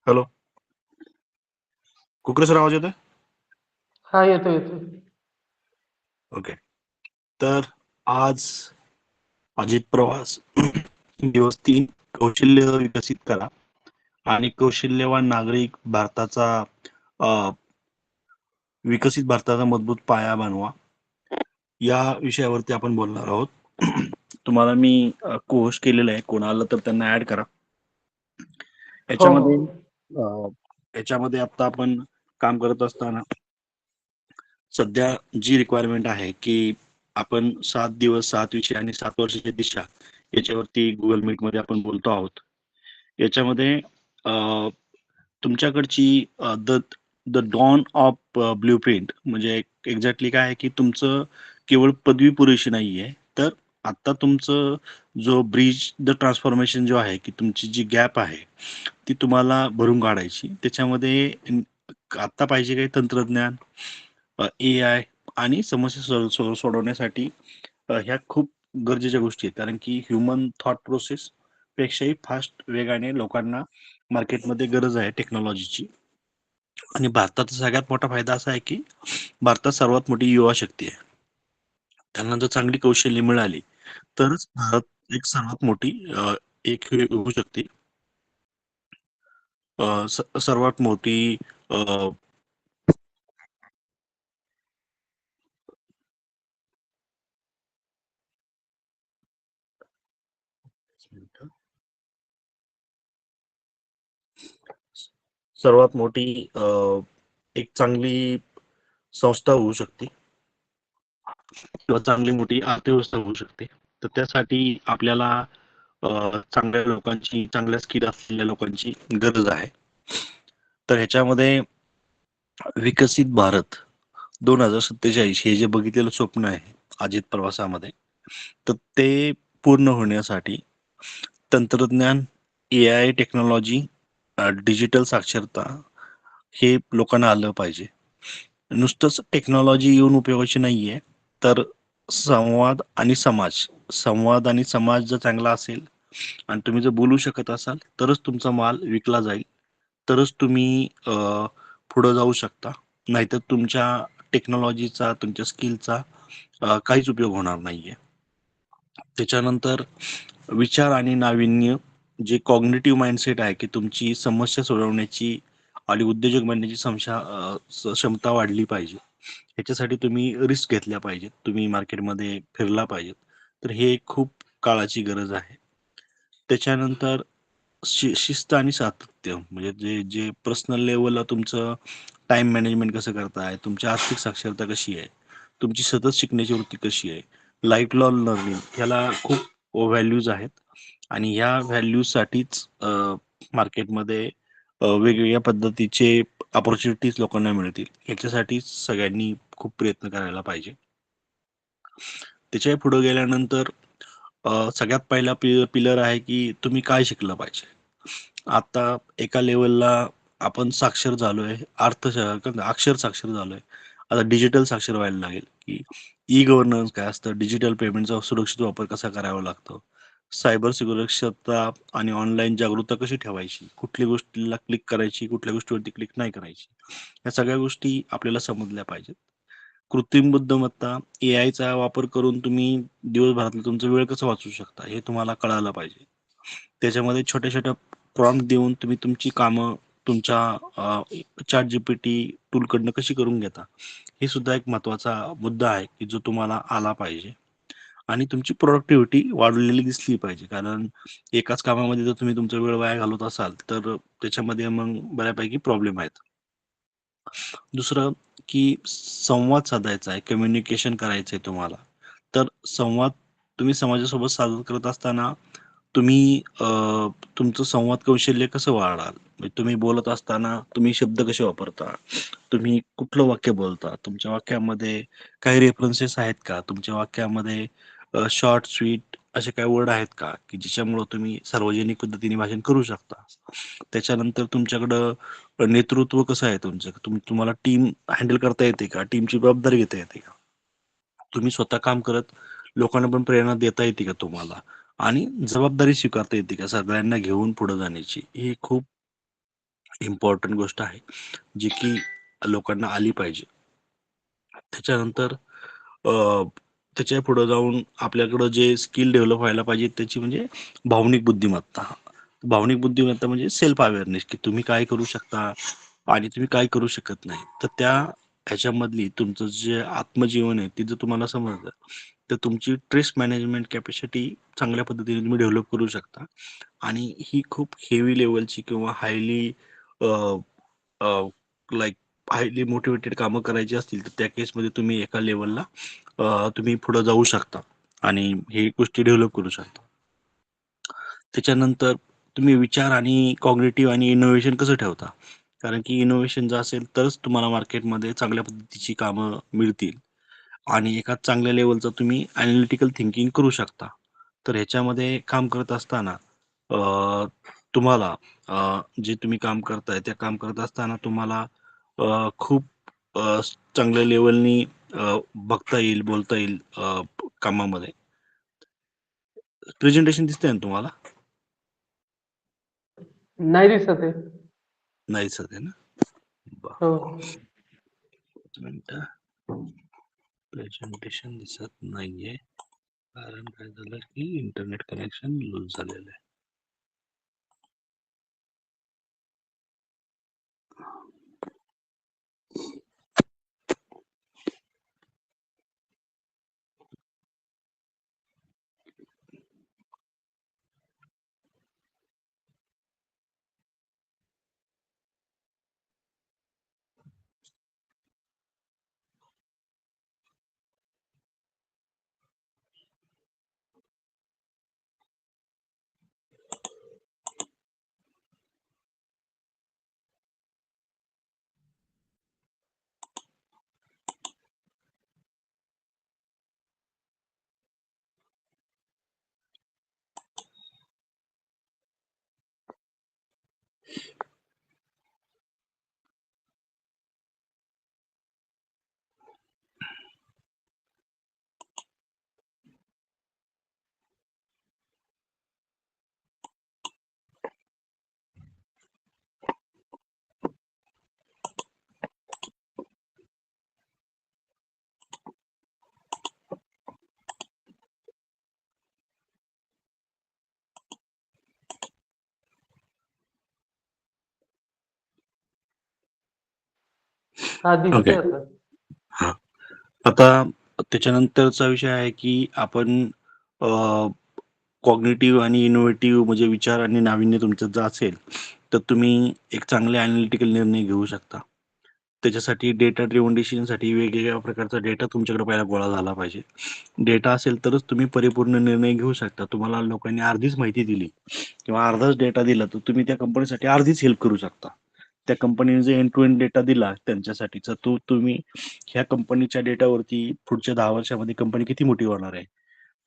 Hello, कुकरे sir आवाज येतोय? हा, येतोय. ओके. तर आज अजित प्रवास दिवस 3 कौशल्य विकसित करा आणि कौशल्यवान नागरिक भारताचा विकसित भारताचा मजबूत पाया बनवा या विषयावरती आपण बोलणार आहोत. तुम्हाला मी कोर्स केलेला आहे, कोणाला तर त्यांना ऍड करा. हो, याच्यामध्ये हो. याच्यामध्ये आता आपण काम करत असताना सध्या जी रिक्वायरमेंट आहे की आपण 7 दिवस 7 विषय आणि 7 वर्षाची दिशा याच्यावरती गुगल मीट मध्ये आपण बोलतो आहोत. याच्यामध्ये तुमच्याकडची the the dawn of blueprint म्हणजे एक्झॅक्टली काय आहे की तुमचं केवळ पदवी पुरेशी नाहीये, तर आता तुमचं जो ब्रिज द ट्रान्सफॉर्मेशन जो आहे की तुमची जी गॅप आहे ती तुम्हाला भरून काढायची. त्याच्यामध्ये आता पाहिजे काही तंत्रज्ञान, ए-आय आणि समस्या सोडवण्यासाठी ह्या खूप गरजेच्या गोष्टी आहेत. कारण की ह्युमन थॉट प्रोसेस पेक्षाही फास्ट वेगाने लोकांना मार्केटमध्ये गरज आहे टेक्नॉलॉजीची. आणि भारताचा सगळ्यात मोठा फायदा असा आहे की भारतात सर्वात मोठी युवा शक्ती आहे. त्यांना जर चांगली कौशल्य मिळाली तरच भारत एक सर्वात मोठी एक हे होऊ शकते. सर्वात मोठी अ, सर्वात मोठी एक चांगली संस्था होऊ शकते किंवा चांगली मोठी अर्थव्यवस्था होऊ शकते. तर त्यासाठी आपल्याला चांगल्या लोकांची, चांगल्या स्किल असलेल्या लोकांची गरज आहे. तर ह्याच्यामध्ये विकसित भारत 2047 हे जे बघितलेलं स्वप्न आहे अजित प्रवासामध्ये, तर ते पूर्ण होण्यासाठी तंत्रज्ञान, ए-आय टेक्नॉलॉजी, डिजिटल साक्षरता हे लोकांना आलं पाहिजे. नुसतंच टेक्नॉलॉजी येऊन उपयोगाची नाहीये, तर संवाद आणि समाज जर चांगला असेल आणि तुम्ही जर बोलू शकत असाल तरच तुमचा माल विकला जाईल, तरच तुम्ही पुढे जाऊ शकता. नाहीतर तुमच्या टेक्नॉलॉजीचा, तुमच्या स्किलचा काहीच उपयोग होणार नाहीये. त्याच्यानंतर विचार आणि नाविन्य, जे कॉग्निटिव्ह माइंडसेट आहे की तुमची समस्या सोडवण्याची आणि उद्योजक बनण्याची क्षमता वाढली पाहिजे. ह्याच्यासाठी तुम्ही रिस्क घेतल्या पाहिजेत, तुम्ही मार्केटमध्ये फिरला पाहिजेत. तर हे खूप काळाची गरज आहे. त्याच्यानंतर शिस्त आणि सातत्य, म्हणजे जे जे पर्सनल लेवलला तुमचं टाइम मॅनेजमेंट कसं करताय, तुमची आर्थिक साक्षरता कशी आहे, तुमची सतत शिकण्याची वृत्ती कशी आहे, लाईफ लॉंग लर्निंग, ह्याला खूप व्हॅल्यूज आहेत. आणि ह्या व्हॅल्यूज साठीच मार्केटमध्ये वेगवेगळ्या पद्धतीचे ऑपॉर्च्युनिटीज लोकांना मिळतील. याच्यासाठी सगळ्यांनी खूप प्रयत्न करायला पाहिजे. त्याच्याही पुढे गेल्यानंतर सगळ्यात पहिला पिलर आहे की तुम्ही काय शिकलं पाहिजे. आता एका लेवलला आपण साक्षर झालोय, अक्षर साक्षर झालोय, आता डिजिटल साक्षर व्हायला लागेल की ई गव्हर्नन्स काय असतं, डिजिटल पेमेंटचा सुरक्षित वापर कसा करावा लागतो, सायबर सुरक्षता आणि ऑनलाईन जागरूकता कशी ठेवायची, कुठल्या गोष्टीला क्लिक करायची, कुठल्या गोष्टीवरती क्लिक नाही करायची, या सगळ्या गोष्टी आपल्याला समजल्या पाहिजेत. कृत्रिम बुद्धिमत्ता, ए चा वापर करून तुम्ही दिवसभरातला तुमचा वेळ कसा वाचवू शकता हे तुम्हाला कळायला पाहिजे. त्याच्यामध्ये छोट्या छोट्या प्रॉम्प्ट देऊन तुम्ही तुमची कामं तुमच्या चॅट जीपीटी टूल कडनं कशी करून घेता, हे सुद्धा एक महत्वाचा मुद्दा आहे की जो तुम्हाला आला पाहिजे. आणि तुमची प्रोडक्टिव्हिटी वाढलेली दिसली पाहिजे, कारण एकाच कामामध्ये जर तुम्ही तुमचा वेळ वाया घालवत असाल तर त्याच्यामध्ये मग बऱ्यापैकी प्रॉब्लेम आहेत. दुसरं की संवाद साधायचा आहे, कम्युनिकेशन करायचंय तुम्हाला. तर संवाद तुम्ही समाजासोबत साधन करत असताना तुम्ही तुमचं संवाद कौशल्य कसं वाढाल, म्हणजे तुम्ही बोलत असताना तुम्ही शब्द कसे वापरता, तुम्ही कुठलं वाक्य बोलता, तुमच्या वाक्यामध्ये काही रेफरन्सेस आहेत का, तुमच्या वाक्यामध्ये शॉर्ट स्वीट असे काही वर्ड आहेत का की ज्याच्यामुळे तुम्ही सार्वजनिक पद्धतीने भाषण करू शकता. त्याच्यानंतर तुमच्याकडं नेतृत्व कसं आहे तुमचं, तुम्हाला टीम हँडल करता येते का, टीमची जबाबदारी घेता येते का, तुम्ही स्वतः काम करत लोकांना पण प्रेरणा देता येते का तुम्हाला, आणि जबाबदारी स्वीकारता येते का सगळ्यांना घेऊन पुढे जाण्याची. ही खूप इम्पॉर्टंट गोष्ट आहे, जी की लोकांना आली पाहिजे. त्याच्यानंतर अ, त्याच्या पुढे जाऊन आपल्याकडं जे स्किल डेव्हलप व्हायला पाहिजे त्याची म्हणजे भावनिक बुद्धिमत्ता. भावनिक बुद्धिमत्ता म्हणजे सेल्फ अवेअरनेस, की तुम्ही काय करू शकता आणि तुम्ही काय करू शकत नाही. तर त्या ह्याच्यामधली तुमचं जे आत्मजीवन आहे ते जर तुम्हाला समजलं, तर तुमची स्ट्रेस मॅनेजमेंट कॅपॅसिटी चांगल्या पद्धतीने तुम्ही डेव्हलप करू शकता. आणि ही खूप हेवी लेवलची किंवा हायली लाईक हायली मोटिवेटेड कामं करायची असतील, तर त्या केसमध्ये तुम्ही एका लेवलला तुम्ही पुढे जाऊ शकता आणि हे गोष्टी डेव्हलप करू शकता. त्याच्यानंतर तुम्ही विचार आणि कॉग्निटिव्ह आणि इनोव्हेशन कसं ठेवता? कारण की इनोव्हेशन जर असेल तरच तुम्हाला मार्केटमध्ये चांगल्या पद्धतीची कामं मिळतील आणि एका चांगल्या लेवलचं तुम्ही अॅनालिटिकल थिंकिंग करू शकता. तर ह्याच्यामध्ये काम करत असताना अ, तुम्हाला जे तुम्ही काम करताय त्या काम करत असताना तुम्हाला खूप अ, चांगल्या लेवलनी बघता येईल, बोलता येईल कामामध्ये. प्रेझेंटेशन दिसतंय ना तुम्हाला? नाही दिसत आहे. नाही दिसत आहे ना? बरं. हो. एक मिनिटं. प्रेझेंटेशन दिसत नाहीये. कारण काय झालं की इंटरनेट कनेक्शन लूज झालेलं आहे. हा ओके. दिसतोय आता. हां. आता त्याच्यानंतरचा विषय आहे की आपण कॉग्निटिव्ह आणि इनोव्हेटिव्ह म्हणजे विचार आणि नाविन्य तुमच्यात जर असेल, तर तुम्ही एक चांगले अॅनालिटिकल निर्णय घेऊ शकता. त्याच्यासाठी डेटा ड्रिव्हन डिसिजनसाठी वेगवेगळ्या प्रकारचा डेटा तुमच्याकडे पहिला गोळा झाला पाहिजे. डेटा असेल तरच तुम्ही परिपूर्ण निर्णय घेऊ शकता. तुम्हाला लोकांनी अर्धीच माहिती दिली किंवा अर्धाच डेटा दिला, तर तुम्ही त्या कंपनीसाठी अर्धीच हेल्प करू शकता. त्या कंपनीने जे एंड टू एंड डेटा दिला त्यांच्यासाठीचा, तो तुम्ही ह्या कंपनीच्या डेटावरती पुढच्या 10 वर्षामध्ये कंपनी किती मोठी होणार आहे.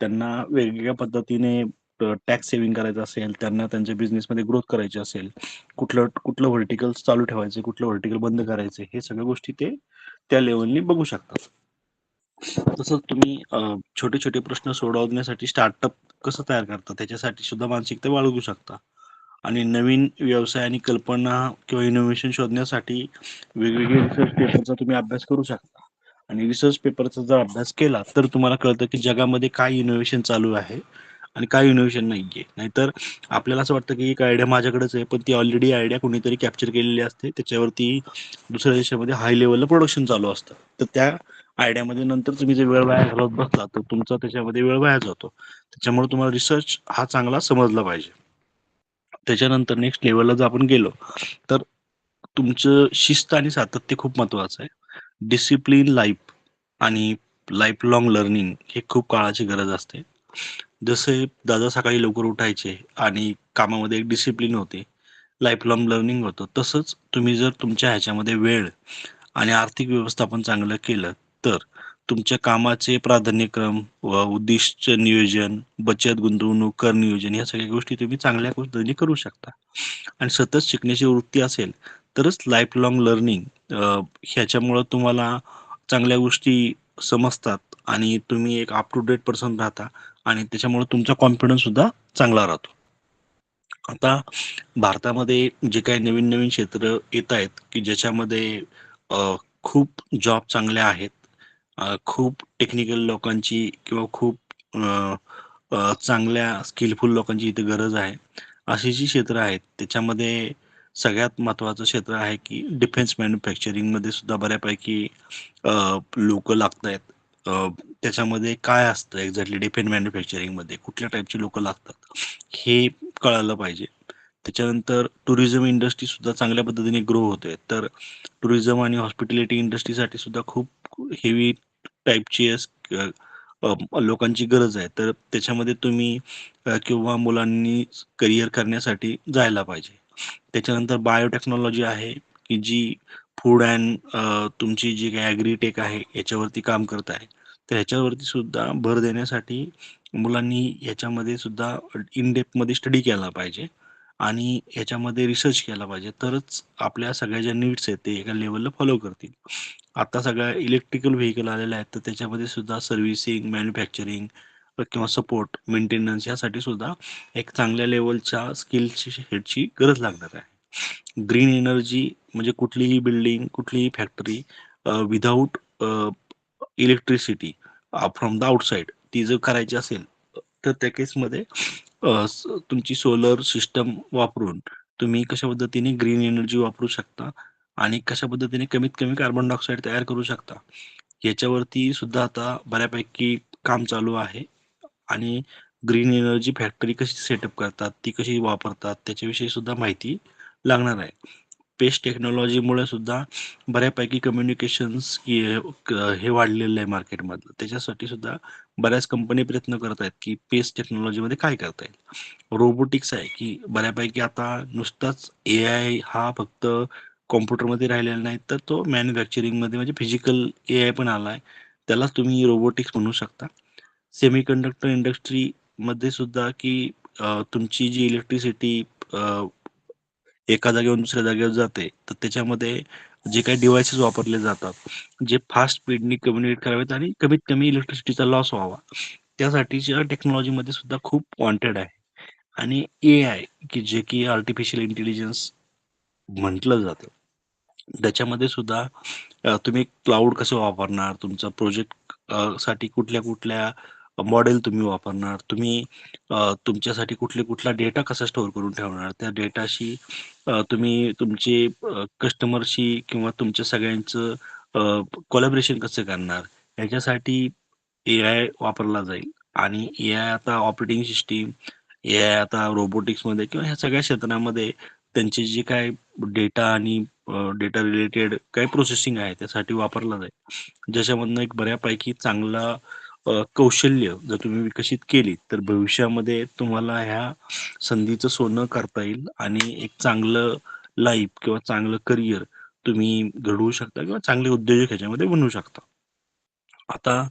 त्यांना वेगवेगळ्या पद्धतीने टॅक्स सेव्हिंग करायचं असेल, त्यांना त्यांच्या बिझनेसमध्ये ग्रोथ करायची असेल, कुठलं कुठलं व्हर्टिकल चालू ठेवायचं, कुठलं व्हर्टिकल बंद करायचं, हे सगळ्या गोष्टी ते त्या लेव्हलनी बघू शकतात. तसंच तुम्ही छोटे-छोटे प्रश्न सोडवण्यासाठी स्टार्टअप कसं तयार करता, त्याच्यासाठी सुद्धा मानसिकता बाळगू शकता. आणि नवीन व्यवसाय आणि कल्पना किंवा इनोव्हेशन शोधण्यासाठी वेगवेगळे रिसर्च पेपरचा तुम्ही अभ्यास करू शकता. आणि रिसर्च पेपरचा जर अभ्यास केला, तर तुम्हाला कळतं की जगामध्ये काय इनोव्हेशन चालू आहे आणि काय इनोव्हेशन नाहीये. नाहीतर आपल्याला असं वाटतं की एक आयडिया माझ्याकडेच आहे, पण ती ऑलरेडी आयडिया कोणीतरी कॅप्चर केलेली असते. त्याच्यावरती दुसऱ्या देशामध्ये हाय लेव्हलला प्रोडक्शन चालू असतं. तर त्या आयडियामध्ये नंतर तुम्ही जे वेळ वाया घालवत बसला, तर तुमचा त्याच्यामध्ये वेळ वाया जातो. त्याच्यामुळे तुम्हाला रिसर्च हा चांगला समजला पाहिजे. त्याच्यानंतर नेक्स्ट लेव्हलला जर आपण गेलो, तर तुमचं शिस्त आणि सातत्य खूप महत्वाचं आहे. डिसिप्लिन लाईफ आणि लाईफ लाँग लर्निंग हे खूप काळाची गरज असते. जसे दादा सकाळी लवकर उठायचे आणि कामामध्ये एक डिसिप्लिन होते, लाईफ लाँग लर्निंग होतं. तसंच तुम्ही जर तुमच्या ह्याच्यामध्ये वेळ आणि आर्थिक व्यवस्थापन चांगलं केलं, तर तुमच्या कामाचे प्राधान्यक्रम व उद्दिष्ट नियोजन, बचत, गुंतवणूक, कर नियोजन या सगळ्या गोष्टी तुम्ही चांगल्या पद्धतीने करू शकता. आणि सतत शिकण्याची वृत्ती असेल, तरच लाईफ लाँग लर्निंग ह्याच्यामुळं तुम्हाला चांगल्या गोष्टी समजतात आणि तुम्ही एक अप टू डेट पर्सन राहता आणि त्याच्यामुळे तुमचा कॉन्फिडन्स सुद्धा चांगला राहतो. आता भारतामध्ये जे काही नवीन नवीन क्षेत्र येत आहेत की ज्याच्यामध्ये खूप जॉब चांगले आहेत, खूप टेक्निकल लोकांची किंवा खूप अ, चांगल्या स्किलफुल लोकांची इथे गरज आहे. अशी जी क्षेत्र आहेत त्याच्यामध्ये सगळ्यात महत्त्वाचं क्षेत्र आहे की डिफेन्स मॅन्युफॅक्चरिंगमध्ये सुद्धा बऱ्यापैकी लोक लागत आहेत. त्याच्यामध्ये काय असतं एक्झॅक्टली डिफेन्स मॅन्युफॅक्चरिंगमध्ये कुठल्या टाईपची लोक लागतात हे कळायला पाहिजे. त्याच्यानंतर टुरिझम इंडस्ट्री सुद्धा चांगल्या पद्धतीने ग्रो होते, तर टुरिझम आणि हॉस्पिटॅलिटी इंडस्ट्रीसाठी सुद्धा खूप हेवी टाईपची लोकांची गरज आहे. तर त्याच्यामध्ये तुम्ही किंवा मुलांनी करिअर करण्यासाठी जायला पाहिजे. त्याच्यानंतर बायोटेक्नॉलॉजी आहे की जी फूड अँड तुमची जी काही ॲग्रीटेक आहे याच्यावरती काम करत आहे. तर ह्याच्यावरती सुद्धा भर देण्यासाठी मुलांनी ह्याच्यामध्ये सुद्धा इन डेप्थमध्ये स्टडी केला पाहिजे आणि ह्याच्यामध्ये रिसर्च केला पाहिजे, तरच आपल्या सगळ्या ज्या नीड्स आहेत ते एका लेवलला फॉलो करतील. आता सगळ्या इलेक्ट्रिकल व्हेकल आलेल्या आहेत, तर त्याच्यामध्ये सुद्धा सर्व्हिसिंग, मॅन्युफॅक्चरिंग किंवा सपोर्ट, मेंटेनन्स यासाठी सुद्धा एक चांगल्या लेवलच्या स्किल्सची ह्याची गरज लागणार आहे. ग्रीन एनर्जी म्हणजे कुठलीही बिल्डिंग, कुठलीही factory without electricity from the outside ती जर करायची असेल तर त्या केसमध्ये तुमची सोलर सिस्टम वापरून तुम्ही कशा पद्धतीने ग्रीन एनर्जी वापरू शकता आणि कशा पद्धतीने कमीत कमी कार्बन डायऑक्साईड तयार करू शकता याच्यावरती सुद्धा आता बऱ्यापैकी काम चालू आहे. आणि ग्रीन एनर्जी फॅक्टरी कशी सेटअप करतात, ती कशी वापरतात त्याच्याविषयी सुद्धा माहिती लागणार आहे. पेस्ट टेक्नॉलॉजीमुळे सुद्धा बऱ्यापैकी कम्युनिकेशन्स हे वाढलेलं आहे मार्केटमधलं. त्याच्यासाठी सुद्धा बऱ्याच कंपनी प्रयत्न करत आहेत की पेस्ट टेक्नॉलॉजीमध्ये काय करता येईल. रोबोटिक्स आहे की बऱ्यापैकी आता नुसताच ए आय हा फक्त कॉम्प्युटरमध्ये राहिलेला नाही, तर तो मॅन्युफॅक्चरिंगमध्ये म्हणजे फिजिकल ए आय पण आला आहे. त्याला तुम्ही रोबोटिक्स म्हणू शकता. सेमीकंडक्टर इंडस्ट्रीमध्ये सुद्धा की तुमची जी इलेक्ट्रिसिटी एका जागेवरून दुसऱ्या जागेवर जाते, तर त्याच्यामध्ये जे काही डिव्हाइसेस वापरले जातात, जे फास्ट स्पीडनी कम्युनिकेट करावेत आणि कमीत कमी इलेक्ट्रिसिटीचा लॉस व्हावा, त्यासाठीच्या टेक्नॉलॉजीमध्ये सुद्धा खूप वॉन्टेड आहे. आणि ए आय की जे की आर्टिफिशियल इंटेलिजन्स म्हटलं जातं, त्याच्यामध्ये सुद्धा तुम्ही क्लाउड कसं वापरणार, तुमचा प्रोजेक्ट साठी कुठल्या कुठल्या मॉडेल तुम्ही वापरणार, तुम्ही तुमच्यासाठी कुठला डेटा कसा स्टोअर करून ठेवणार, त्या डेटाशी तुम्ही तुमचे कस्टमरशी किंवा तुमच्या सगळ्यांचं कोलॅबरेशन कसं करणार, ह्याच्यासाठी ए आय वापरला जाईल. आणि ए आय आता ऑपरेटिंग सिस्टीम, ए आय आता रोबोटिक्समध्ये किंवा ह्या सगळ्या क्षेत्रामध्ये त्यांचे जे काय डेटा आणि डेटा रिलेटेड काही प्रोसेसिंग आहे त्यासाठी वापरला जाईल, ज्याच्यामधनं एक बऱ्यापैकी चांगला कौशल्य जर तुम्ही विकसित केली तर भविष्यामध्ये तुम्हाला ह्या संधीचं सोनं करता येईल आणि एक चांगलं लाईफ किंवा चांगलं करिअर तुम्ही घडवू शकता किंवा चांगले उद्योजक ह्याच्यामध्ये बनवू शकता. आता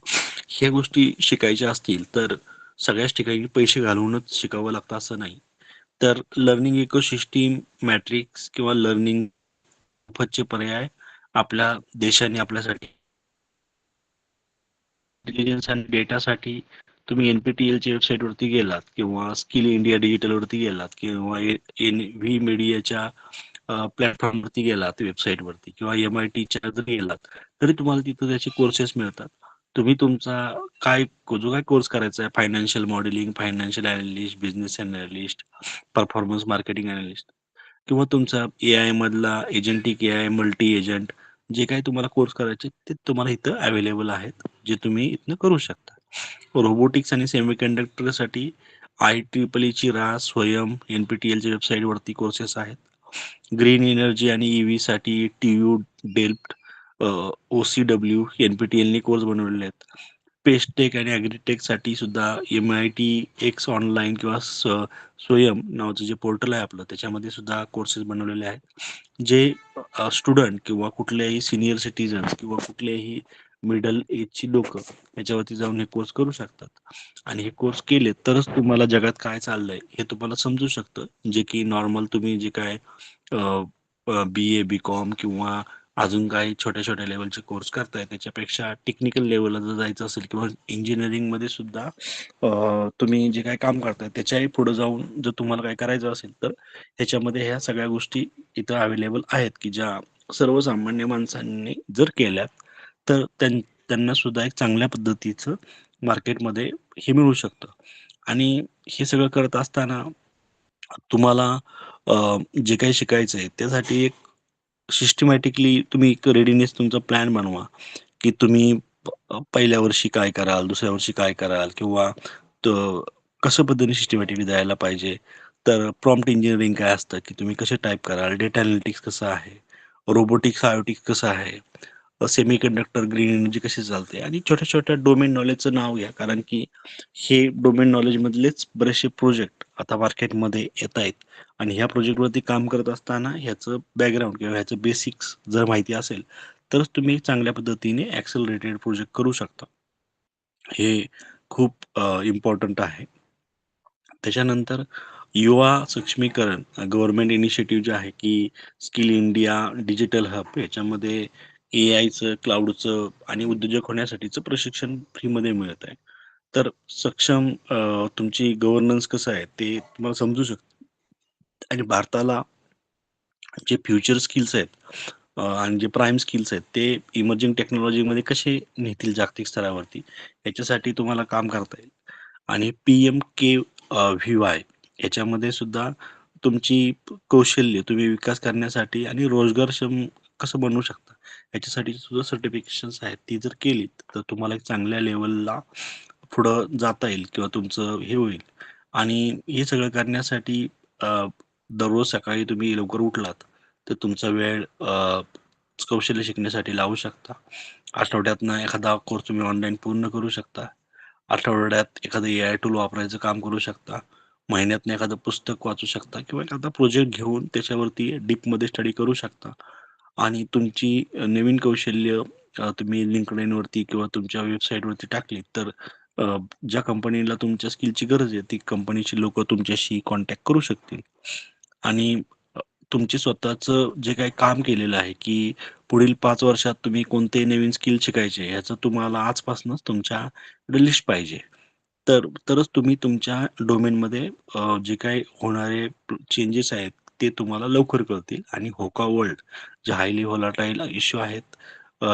ह्या गोष्टी शिकायच्या असतील तर सगळ्याच ठिकाणी पैसे घालूनच शिकावं लागतं असं नाही. तर लर्निंग इकोसिस्टीम मॅट्रिक्स किंवा लर्निंग मोफतचे पर्याय आपल्या देशाने आपल्यासाठी इंटेलिजन्स आणि डेटासाठी तुम्ही एनपीटीएलच्या वेबसाईटवरती गेलात किंवा स्किल इंडिया डिजिटलवरती गेलात किंवा एन व्ही मीडियाच्या प्लॅटफॉर्मवरती गेलात वेबसाईटवरती किंवा MITच्या जर गेलात तरी तुम्हाला तिथं त्याचे कोर्सेस मिळतात. तुम्ही तुमचा काय जो काय कोर्स करायचा आहे, financial modelling, financial analyst, business analyst, performance marketing analyst किंवा तुमचा ए आय मधला एजंटिक ए आय, मल्टी एजंट, जे काही तुम्हाला कोर्स करायचे ते तुम्हाला इथं अवेलेबल आहेत, जे तुम्ही इथनं करू शकता. रोबोटिक्स आणि सेमीकंडक्टरसाठी IEEE ची रास, स्वयं, NPTELच्या वेबसाईटवरती कोर्सेस आहेत. ग्रीन एनर्जी आणि EV साठी TU, डेल्फ्ट, OCW, NPTELने कोर्स बनवलेले आहेत. पेस्टेक आणि ॲग्रीटेक साठी सुद्धा MIT एक्स ऑनलाईन किंवा स्वयं नावाचं जे पोर्टल आहे आपलं त्याच्यामध्ये सुद्धा कोर्सेस बनवलेले आहेत, जे स्टुडंट किंवा कुठलेही सिनियर सिटीजन किंवा कुठलेही मिडल एजची लोक याच्यावरती जाऊन हे कोर्स करू शकतात. आणि हे कोर्स केले तरच तुम्हाला जगात काय चाललंय हे तुम्हाला समजू शकतं, जे की नॉर्मल तुम्ही जे काय BA, BCom किंवा अजून काही छोट्या-छोट्या लेव्हलचे कोर्स करताय. त्याच्यापेक्षा टेक्निकल लेव्हलला जर जायचं असेल किंवा इंजिनिअरिंगमध्ये सुद्धा तुम्ही जे काही काम करताय त्याच्याही पुढे जाऊन जर तुम्हाला काही करायचं असेल तर ह्याच्यामध्ये ह्या सगळ्या गोष्टी इथं अवेलेबल आहेत, की ज्या सर्वसामान्य माणसांनी जर केल्यात तर त्यांना सुद्धा एक चांगल्या पद्धतीचं मार्केटमध्ये हे मिळू शकतं. आणि हे सगळं करत असताना तुम्हाला जे काही शिकायचंय त्यासाठी एक सिस्टमॅटिकली तुम्ही एक रेडीनेस तुमचा प्लॅन बनवा, की तुम्ही पहिल्या वर्षी काय कराल, दुसऱ्या वर्षी काय कराल किंवा कसं पद्धतीने सिस्टमॅटिकली जायला पाहिजे. तर प्रॉम्प्ट इंजिनिअरिंग काय असतं, की तुम्ही कसे टाइप कराल, डेटा एनालिटिक्स कसं आहे, रोबोटिक्स, आयोटिक्स कसं आहे, सेमीकंडक्टर, ग्रीन एनर्जी कशी चालते आणि छोट्या-छोट्या डोमेन नॉलेजचं नाव घ्या. कारण की हे डोमेन नॉलेजमधलेच बरेचसे प्रोजेक्ट आता मार्केटमध्ये येतायत आणि ह्या प्रोजेक्टवरती काम करत असताना ह्याचं बॅकग्राऊंड किंवा ह्याचं बेसिक्स जर माहिती असेल, तरच तुम्ही चांगल्या पद्धतीने ॲक्सेलरेटेड प्रोजेक्ट करू शकता. हे खूप इम्पोर्टंट आहे. त्याच्यानंतर युवा सक्षमीकरण गव्हर्नमेंट इनिशिएटिव्ह जे आहे, की स्किल इंडिया, डिजिटल हब याच्यामध्ये एआयचं, क्लाउडचं आणि उद्योजक होण्यासाठीचं प्रशिक्षण फ्रीमध्ये मिळत आहे. तर सक्षम तुमची गव्हर्नन्स कसं आहे ते तुम्हाला समजू शकतं आणि भारताला जे फ्युचर स्किल्स आहेत आणि जे प्राईम स्किल्स आहेत ते इमर्जिंग टेक्नॉलॉजीमध्ये कसे नेतील जागतिक स्तरावरती याच्यासाठी तुम्हाला काम करता येईल. आणि PMKVY याच्यामध्ये सुद्धा तुमची कौशल्य तुम्ही विकास करण्यासाठी आणि रोजगारक्षम कसं बनवू शकता याच्यासाठी सुद्धा सर्टिफिकेशन्स आहेत. ती जर केलीत तर तुम्हाला एक चांगल्या लेवलला पुढं जाता येईल किंवा तुमचं हे होईल. आणि हे सगळं करण्यासाठी दररोज सकाळी तुम्ही लवकर उठलात तर तुमचा वेळ कौशल्य शिकण्यासाठी लावू शकता. आठवड्यातनं एखादा कोर्स तुम्ही ऑनलाईन पूर्ण करू शकता. आठवड्यात एखादं एआय टूल वापरायचं काम करू शकता. महिन्यातनं एखादं पुस्तक वाचू शकता किंवा एखादा प्रोजेक्ट घेऊन त्याच्यावरती डीपमध्ये स्टडी करू शकता. आणि तुमची नवीन कौशल्य तुम्ही LinkedIn वरती किंवा तुमच्या वेबसाईटवरती टाकली तर अ, ज्या कंपनीला तुमच्या स्किलची गरज आहे ती कंपनीची लोकं तुमच्याशी कॉन्टॅक्ट करू शकतील. आणि अ, तुमचे स्वतःचं जे काही काम केलेलं आहे, की पुढील 5 वर्षात तुम्ही कोणते नवीन स्किल शिकायचे ह्याचं तुम्हाला आजपासूनच तुमच्याकडे लिस्ट पाहिजे. तरच तुम्ही तुमच्या डोमेनमध्ये जे काही होणारे चेंजेस आहेत ते तुम्हाला लवकर कळतील आणि होका वर्ल्ड जे हायली व्होलाटाईल इश्यू आहेत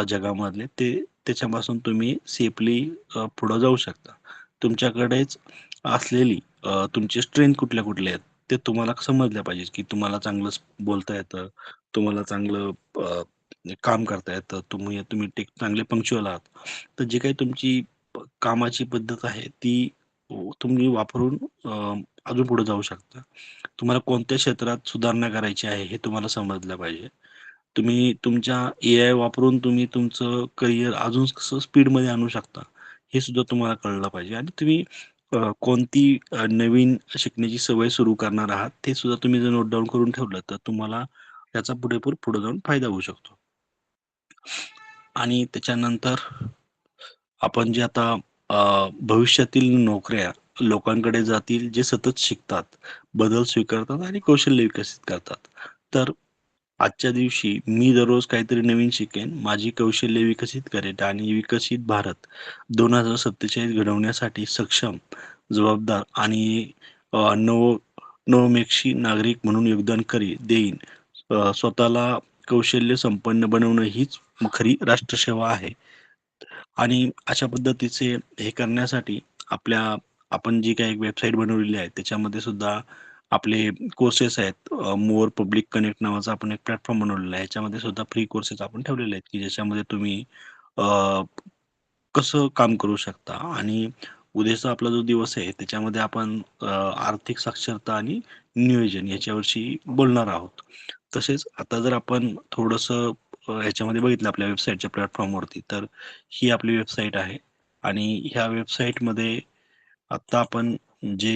जगामधले ते त्याच्यापासून तुम्ही सेफली पुढे जाऊ शकता. तुमच्याकडेच असलेली तुमचे स्ट्रेंथ कुठल्या-कुठल्या आहेत ते तुम्हाला समजल्या पाहिजे, की तुम्हाला चांगलं बोलता येतं, तुम्हाला चांगलं काम करता येतं, तुम्ही तुम्ही चांगले पंक्च्युअल आहात. तर जी काही तुमची कामाची पद्धत आहे ती तुम्ही वापरून अजून पुढे जाऊ शकता. तुम्हाला कोणत्या क्षेत्रात सुधारणा करायची आहे हे तुम्हाला समजलं पाहिजे. तुम्ही तुमच्या एआय वापरून तुम्ही तुमचं करिअर अजून कसं स्पीडमध्ये आणू शकता, हे सुद्धा तुम्हाला कळलं पाहिजे आणि तुम्ही कोणती नवीन शिकण्याची सवय सुरू करणार आहात, ते सुद्धा तुम्ही जर नोट डाउन करून ठेवलं, तर तुम्हाला त्याचा पुरेपूर पुढे जाऊन फायदा होऊ शकतो. आणि त्याच्यानंतर आपण जे आता भविष्यातील नोकऱ्या लोकांकडे जातील, जे सतत शिकतात, बदल स्वीकारतात आणि कौशल्य विकसित करतात. तर आजच्या दिवशी मी दररोज काहीतरी नवीन शिकेन, माझी कौशल्य विकसित करेन आणि विकसित भारत 2047 घडवण्यासाठी सक्षम, जबाबदार आणि नवोन्मेषी नागरिक म्हणून योगदान देईन. स्वतःला कौशल्य संपन्न बनवणं हीच खरी राष्ट्रसेवा आहे. आणि अशा पद्धतीचे हे करण्यासाठी आपण जी काही वेबसाईट बनवलेली आहे त्याच्यामध्ये सुद्धा आपले कोर्सेस आहेत. मोर पब्लिक कनेक्ट नावाचा आपण एक प्लॅटफॉर्म बनवलेला आहे. ह्याच्यामध्ये सुद्धा फ्री कोर्सेस आपण ठेवलेले आहेत, की ज्याच्यामध्ये तुम्ही कसं काम करू शकता आणि उद्याचा आपला जो दिवस आहे त्याच्यामध्ये आपण आर्थिक साक्षरता आणि नियोजन याच्याविषयी बोलणार आहोत. तसेच आता जर आपण थोडंसं ह्याच्यामध्ये बघितलं आपल्या वेबसाईटच्या प्लॅटफॉर्मवरती तर ही आपली वेबसाईट आहे आणि ह्या वेबसाईटमध्ये आत्ता आपण जे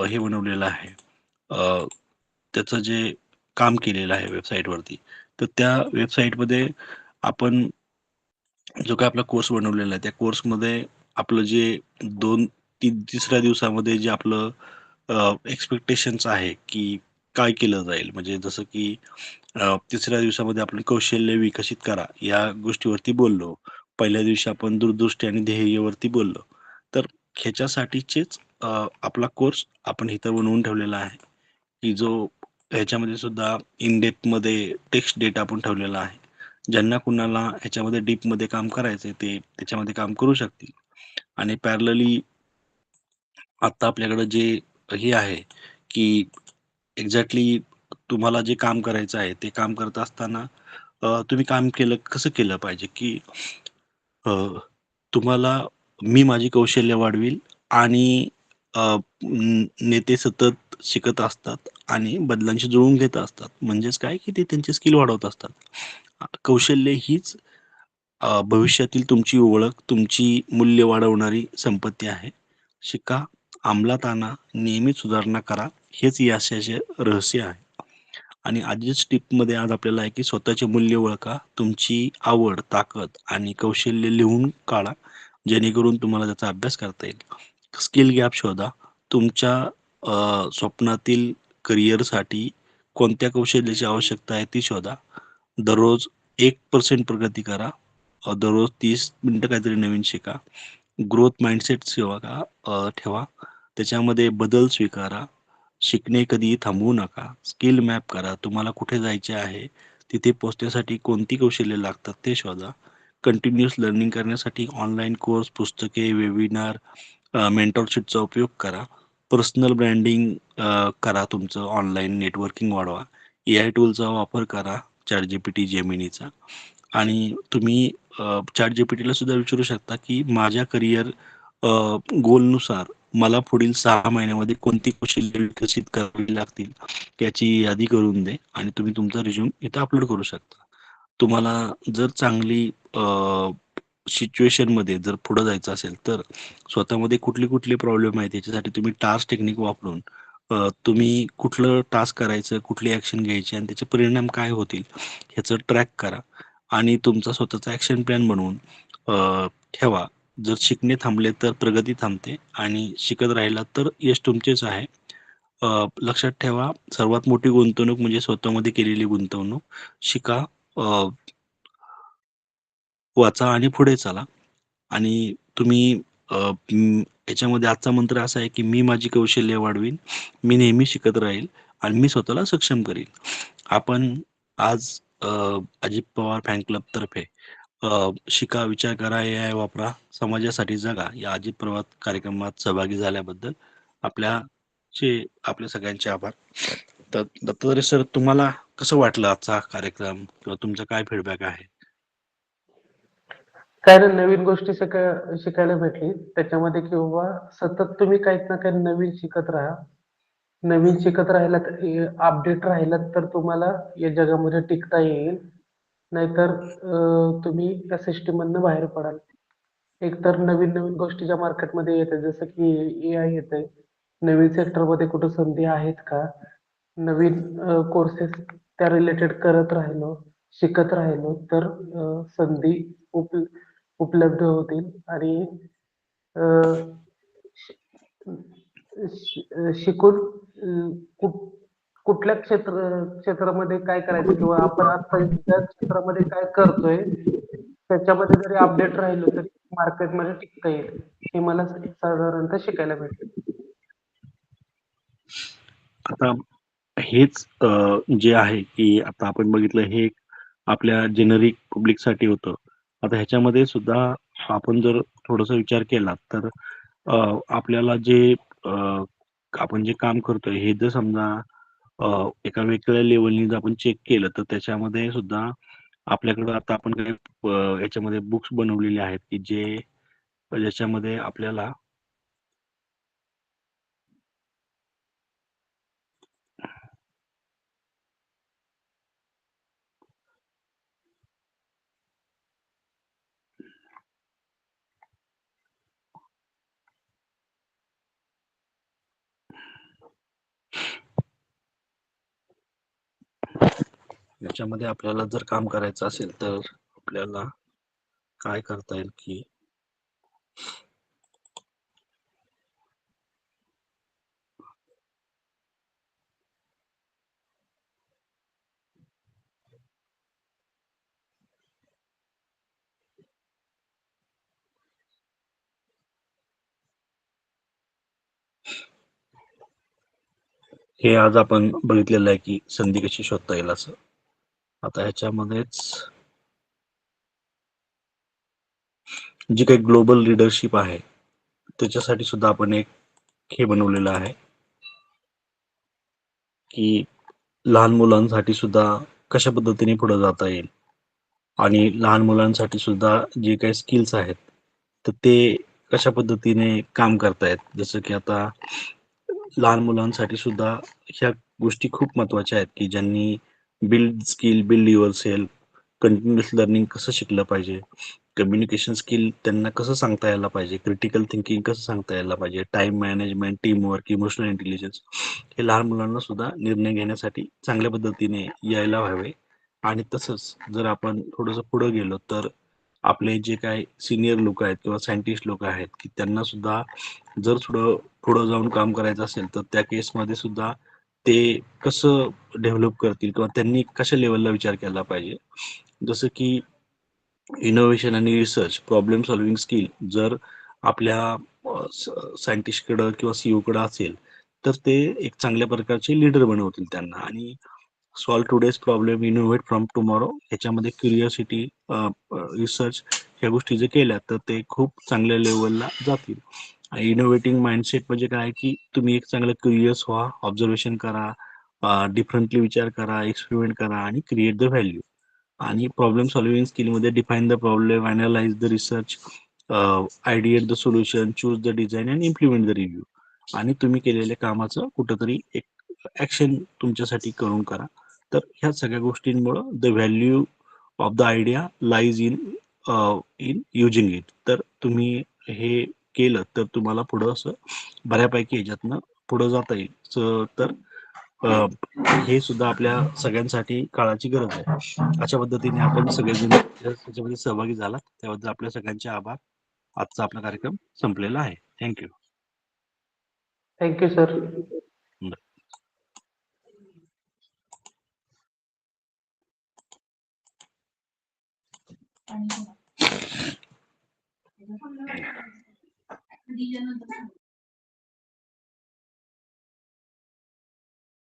हे बनवलेलं आहे अ, त्याचं जे काम केलेलं आहे वेबसाईटवरती तर त्या वेबसाईटमध्ये आपण जो काही आपला कोर्स बनवलेला आहे त्या कोर्समध्ये आपलं जे 2-3 तिसऱ्या दिवसामध्ये जे आपलं एक्सपेक्टेशन्स आहे की काय केलं जाईल? म्हणजे जसं की तिसऱ्या दिवसामध्ये आपण कौशल्य विकसित करा या गोष्टीवरती बोललो. पहिल्या दिवशी आपण दूरदृष्टी आणि ध्येयावरती बोललो. तर ह्याच्यासाठीचेच आपला कोर्स आपण इथं बनवून ठेवलेला आहे, की जो ह्याच्यामध्ये सुद्धा इन डेप्थमध्ये टेक्स्ट डेटा आपण ठेवलेला आहे. ज्यांना कुणाला ह्याच्यामध्ये डीपमध्ये काम करायचंय ते त्याच्यामध्ये काम करू शकतील. आणि पॅरलली आता आपल्याकडे जे हे आहे, की एक्झॅक्टली तुम्हाला जे काम करायचं आहे, ते काम करत असताना तुम्ही काम कसं केलं पाहिजे, की अ, तुम्हाला मी माझी कौशल्य वाढवील आणि नेते सतत शिकत असतात आणि बदलांशी जुळवून घेत असतात. म्हणजेच काय, की ते त्यांचे स्किल वाढवत असतात. कौशल्य हीच भविष्यातील तुमची ओळख, तुमची मूल्य वाढवणारी संपत्ती आहे. शिका, अंमलात आणा, नियमित सुधारणा करा. हेच यशाचे रहस्य आहे. आणि आजच्या टिपमध्ये आज आपल्याला आहे, की स्वतःचे मूल्य ओळखा. तुमची आवड, ताकद आणि कौशल्य लिहून काढा, जेणेकरून तुम्हाला त्याचा अभ्यास करता येईल. स्किल गॅप शोधा. तुमच्या स्वप्नातील करिअरसाठी कोणत्या कौशल्याची आवश्यकता आहे ती शोधा. दररोज 1% प्रगती करा. दररोज 30 मिनिटं काहीतरी नवीन शिका. ग्रोथ माइंडसेट ठेवा. त्याच्यामध्ये बदल स्वीकारा. शिकणे कधीही थांबवू नका. स्किल मॅप करा. तुम्हाला कुठे जायचे आहे, तिथे पोहोचण्यासाठी कोणती कौशल्ये लागतात ते शोधा. कंटिन्यूअस लर्निंग करण्यासाठी ऑनलाईन कोर्स, पुस्तके, वेबिनार, मेंटॉरशिपचा उपयोग करा. पर्सनल ब्रँडिंग करा. तुमचं ऑनलाईन नेटवर्किंग वाढवा. AI टूलचा वापर करा. ChatGPT, Geminiचा. आणि तुम्ही ChatGPTला सुद्धा विचारू शकता, की माझ्या करिअर गोलनुसार मला पुढील 6 महिन्यामध्ये कोणती कौशल्य विकसित करावी लागतील, याची यादी करून दे आणि तुम्ही तुमचा रिझ्यूम इथं अपलोड करू शकता. तुम्हाला जर चांगली सिच्युएशनमध्ये जर पुढे जायचं असेल, तर स्वतःमध्ये कुठले प्रॉब्लेम आहेत याच्यासाठी तुम्ही टास्क टेक्निक वापरून तुम्ही कुठलं टास्क करायचं, कुठली ॲक्शन घ्यायची आणि त्याचे परिणाम काय होतील ह्याचं ट्रॅक करा आणि तुमचा स्वतःचा ॲक्शन प्लॅन बनवून ठेवा. जर शिकणे थांबले तर प्रगती थांबते आणि शिकत राहिलात तर यश तुमचेच आहे. लक्षात ठेवा, सर्वात मोठी गुंतवणूक म्हणजे स्वतःमध्ये केलेली गुंतवणूक. शिका, अ, वाचा आणि पुढे चाला. आणि तुम्ही याच्यामध्ये आजचा मंत्र असा आहे, की मी माझी कौशल्य वाढवीन, मी नेहमी शिकत राहील आणि मी स्वतःला सक्षम करीन. आपण आज अजित पवार फॅन क्लब तर्फे शिका, विचार करा, AI वापरा, समाजासाठी जगा या अजित पवार कार्यक्रमात सहभागी झाल्याबद्दल आपल्या सगळ्यांचे आभार. तर दत्तात्रय सर, तुम्हाला कसं वाटलं आजचा कार्यक्रम किंवा तुमचा काय फीडबॅक आहे? काय ना नवीन गोष्टी शिकायला भेटली त्याच्यामध्ये किंवा सतत तुम्ही काही ना काही नवीन शिकत राहा. नवीन शिकत राहिलात, अपडेट राहिलात तर तुम्हाला या जगामध्ये टिकता येईल. नाहीतर तुम्ही त्या सिस्टममधनं बाहेर पडाल. एकतर नवीन-नवीन गोष्टी ज्या मार्केटमध्ये येतात जसं की AI येतंय. नवीन सेक्टरमध्ये कुठं संधी आहेत का? नवीन कोर्सेस त्या रिलेटेड करत राहिलो, शिकत राहिलो तर संधी उप उपलब्ध होतील आणि अ, श शिकून कुठल्या क्षेत्रामध्ये काय करायचं किंवा आपण आता ज्या क्षेत्रामध्ये काय करतोय, त्याच्यामध्ये जरी अपडेट राहिलो तरी मार्केटमध्ये टिकता येईल. हे मला साधारणतः शिकायला भेटलं. आता हेच जे आहे, की आता आपण बघितलं हे एक आपल्या जेनरिक पब्लिकसाठी होतं. आता ह्याच्यामध्ये सुद्धा आपण जर थोडासा विचार केला तर आपल्याला जे आपण जे काम करतोय हे जर समजा एका वेगळ्या लेव्हलनी जर आपण चेक केलं तर त्याच्यामध्ये सुद्धा आपल्याकडं आता आपण काही याच्यामध्ये बुक्स बनवलेले आहेत, की ज्याच्यामध्ये आपल्याला याच्यामध्ये आपल्याला जर काम करायचं असेल तर आपल्याला काय करता येईल, की हे आज आपण बघितलेलं आहे की संधी कशी शोधता येईल असं. आता ह्याच्यामध्येच जी काही ग्लोबल लिडरशिप आहे त्याच्यासाठी सुद्धा आपण एक हे बनवलेलं आहे की लहान मुलांसाठी सुद्धा कशा पद्धतीने पुढे जाता येईल आणि लहान मुलांसाठी सुद्धा जे काही स्किल्स आहेत तर ते कशा पद्धतीने काम करतायत. जसं की आता लहान मुलांसाठी सुद्धा ह्या गोष्टी खूप महत्वाच्या आहेत की ज्यांनी build skill, build your self, continuous learning कसं शिकलं पाहिजे, कम्युनिकेशन स्किल त्यांना कसं सांगता यायला पाहिजे, क्रिटिकल थिंकिंग कसं सांगता यायला पाहिजे, time management, team work, emotional intelligence हे लहान मुलांना सुद्धा निर्णय घेण्यासाठी चांगल्या पद्धतीने यायला हवे. आणि तसंच जर आपण थोडंसं पुढे गेलो तर आपले जे काही सिनियर लोक आहेत किंवा सायंटिस्ट लोक आहेत की त्यांना सुद्धा जर थोडं पुढं जाऊन काम करायचं असेल तर त्या केसमध्ये सुद्धा ते कसं डेव्हलप करतील किंवा त्यांनी कशा लेवलला विचार केला पाहिजे. जसं की इनोव्हेशन आणि रिसर्च, प्रॉब्लेम सॉल्व्हिंग स्किल जर आपल्या सायंटिस्टकडं किंवा सीईओ कडे असेल तर ते एक चांगल्या प्रकारचे लीडर बनवतील त्यांना. आणि solve today's problem, innovate from tomorrow ह्याच्यामध्ये क्युरिओसिटी, रिसर्च ह्या गोष्टी जर केल्या तर ते खूप चांगल्या लेवलला जातील. इनोव्हेटिंग माइंडसेट म्हणजे काय की तुम्ही एक चांगलं क्युरियस व्हा, ऑब्झर्वेशन करा, डिफरंटली विचार करा, एक्सपेरिमेंट करा आणि क्रिएट द व्हॅल्यू. आणि प्रॉब्लेम सॉल्व्हिंग स्किलमध्ये define the problem, analyse the research, ideate the solution, choose the design and implement the review. आणि तुम्ही केलेल्या कामाचं कुठंतरी एक ऍक्शन तुमच्यासाठी करून करा. तर ह्या सगळ्या गोष्टींमुळं the value of the idea lies in in using it. तर तुम्ही हे केलं तर तुम्हाला पुढं असं बऱ्यापैकी ह्याच्यातनं पुढं जाता येईल. तर हे सुद्धा आपल्या सगळ्यांसाठी काळाची गरज आहे. अशा पद्धतीने आपण सगळेजण त्याच्यामध्ये सहभागी झाला त्याबद्दल आपल्या सगळ्यांचे आभार. आजचा आपला कार्यक्रम संपलेला आहे. थँक्यू. Thank you sir.